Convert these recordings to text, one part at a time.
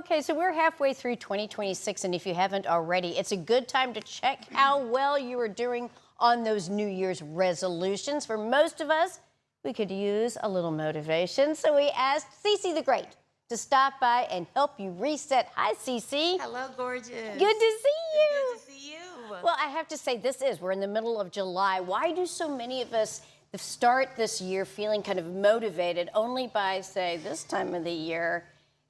Okay, so we're halfway through 2026, and if you haven't already, it's a good time to check how well you are doing on those New Year's resolutions. For most of us, we could use a little motivation, so we asked Cece the Great to stop by and help you reset. Hi, Cece. Hello, gorgeous. Good to see you. Good to see you. Well, I have to say, we're in the middle of July. Why do so many of us start this year feeling kind of motivated only by, say, this time of the year,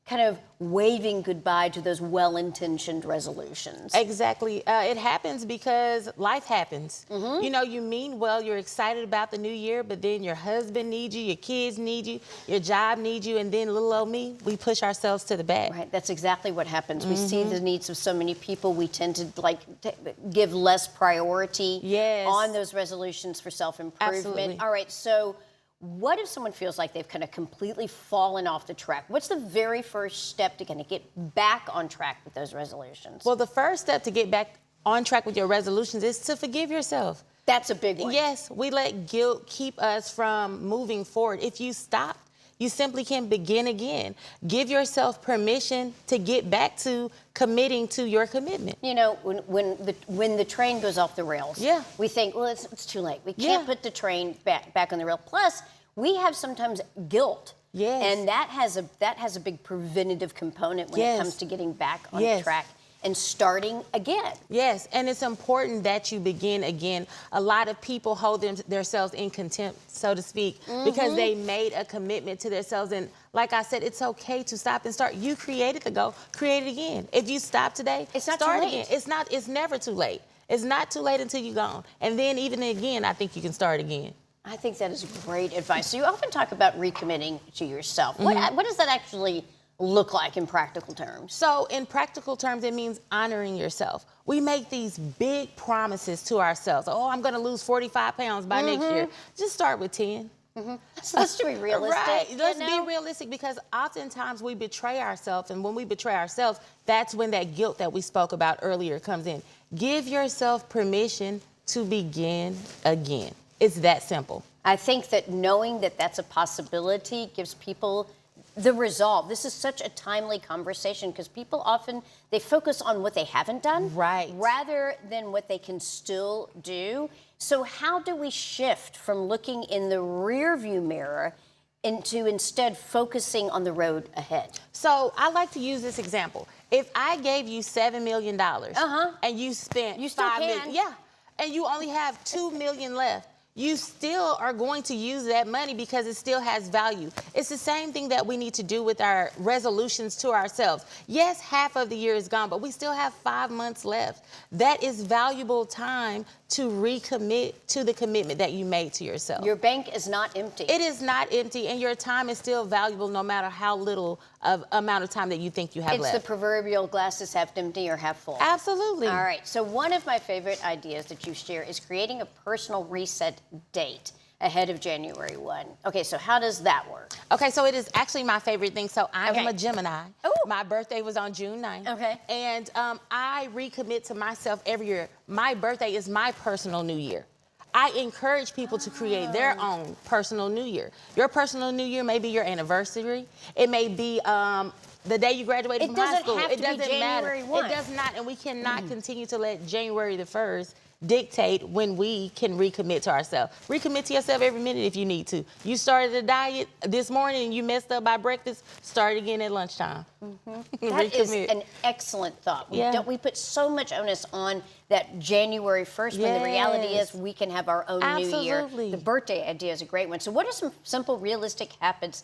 kind of waving goodbye to those well-intentioned resolutions? Exactly. It happens because life happens. You know, you mean well, you're excited about the new year, but then your husband needs you, your kids need you, your job needs you, and then little old me, we push ourselves to the back. Right, that's exactly what happens. We see the needs of so many people. We tend to give less priority on those resolutions for self-improvement. Absolutely. All right, so what if someone feels like they've kind of completely fallen off the track? What's the very first step to kind of get back on track with those resolutions? Well, the first step to get back on track with your resolutions is to forgive yourself. That's a big one. Yes, we let guilt keep us from moving forward. If you stop, you simply can't begin again. Give yourself permission to get back to committing to your commitment. You know, when the train goes off the rails, we think, well, it's too late. We can't put the train back on the rail. Plus, we have sometimes guilt. And that has a big preventative component when it comes to getting back on track and starting again. Yes, and it's important that you begin again. A lot of people hold themselves in contempt, so to speak, because they made a commitment to themselves. And like I said, it's okay to stop and start. You created the goal, create it again. If you stop today, start again. It's never too late. It's not too late until you're gone. And then even again, I think you can start again. I think that is great advice. So you often talk about recommitting to yourself. What does that actually look like in practical terms? So in practical terms, it means honoring yourself. We make these big promises to ourselves. Oh, I'm going to lose 45 pounds by next year. Just start with 10. So let's be realistic. Right. Let's be realistic, because oftentimes we betray ourselves, and when we betray ourselves, that's when that guilt that we spoke about earlier comes in. Give yourself permission to begin again. It's that simple. I think that knowing that that's a possibility gives people the resolve. This is such a timely conversation because people often, they focus on what they haven't done rather than what they can still do. So how do we shift from looking in the rearview mirror into instead focusing on the road ahead? So I like to use this example. If I gave you $7 million and you spent $5 million, and you only have $2 million left, you still are going to use that money because it still has value. It's the same thing that we need to do with our resolutions to ourselves. Yes, half of the year is gone, but we still have 5 months left. That is valuable time to recommit to the commitment that you made to yourself. Your bank is not empty. It is not empty, and your time is still valuable no matter how little of amount of time that you think you have left. It's the proverbial glass is half empty or half full. Absolutely. All right, so one of my favorite ideas that you share is creating a personal reset date ahead of January 1. Okay, so how does that work? Okay, so it is actually my favorite thing. So I am a Gemini. My birthday was on June 9th. Okay. And I recommit to myself every year. My birthday is my personal new year. I encourage people to create their own personal new year. Your personal new year may be your anniversary. It may be the day you graduated from high school. It doesn't matter. It does not, and we cannot continue to let January the 1st dictate when we can recommit to ourselves. Recommit to yourself every minute if you need to. You started a diet this morning and you messed up by breakfast, start again at lunchtime. That is an excellent thought. We put so much onus on that January 1st when the reality is we can have our own new year. The birthday idea is a great one. So what are some simple, realistic habits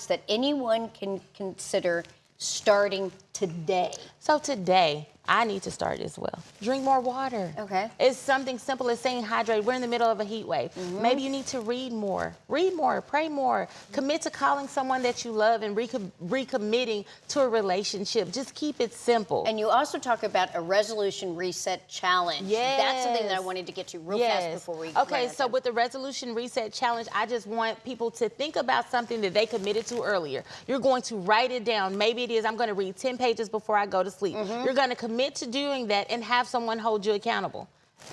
that anyone can consider starting today? So today, I need to start as well. Drink more water. Okay. It's something simple as staying hydrated. We're in the middle of a heat wave. Maybe you need to read more. Read more, pray more. Commit to calling someone that you love and recommitting to a relationship. Just keep it simple. And you also talk about a resolution reset challenge. Yes. That's something that I wanted to get to real fast before we Okay, so with the resolution reset challenge, I just want people to think about something that they committed to earlier. You're going to write it down. Maybe it is, I'm going to read 10 pages before I go to sleep. You're going to commit to doing that and have someone hold you accountable.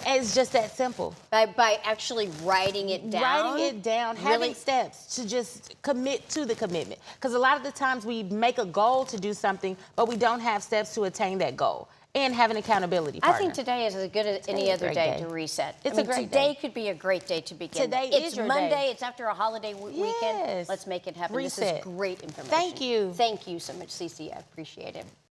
It's just that simple. By actually writing it down? Writing it down, having steps to just commit to the commitment. Because a lot of the times we make a goal to do something, but we don't have steps to attain that goal. And have an accountability partner. I think today is as good as any other day to reset. It's a great today day. could be a great day to begin. Today it's is your Monday. day. It's after a holiday weekend. Let's make it happen. Reset. This is great information. Thank you. Thank you so much, Cece. I appreciate it.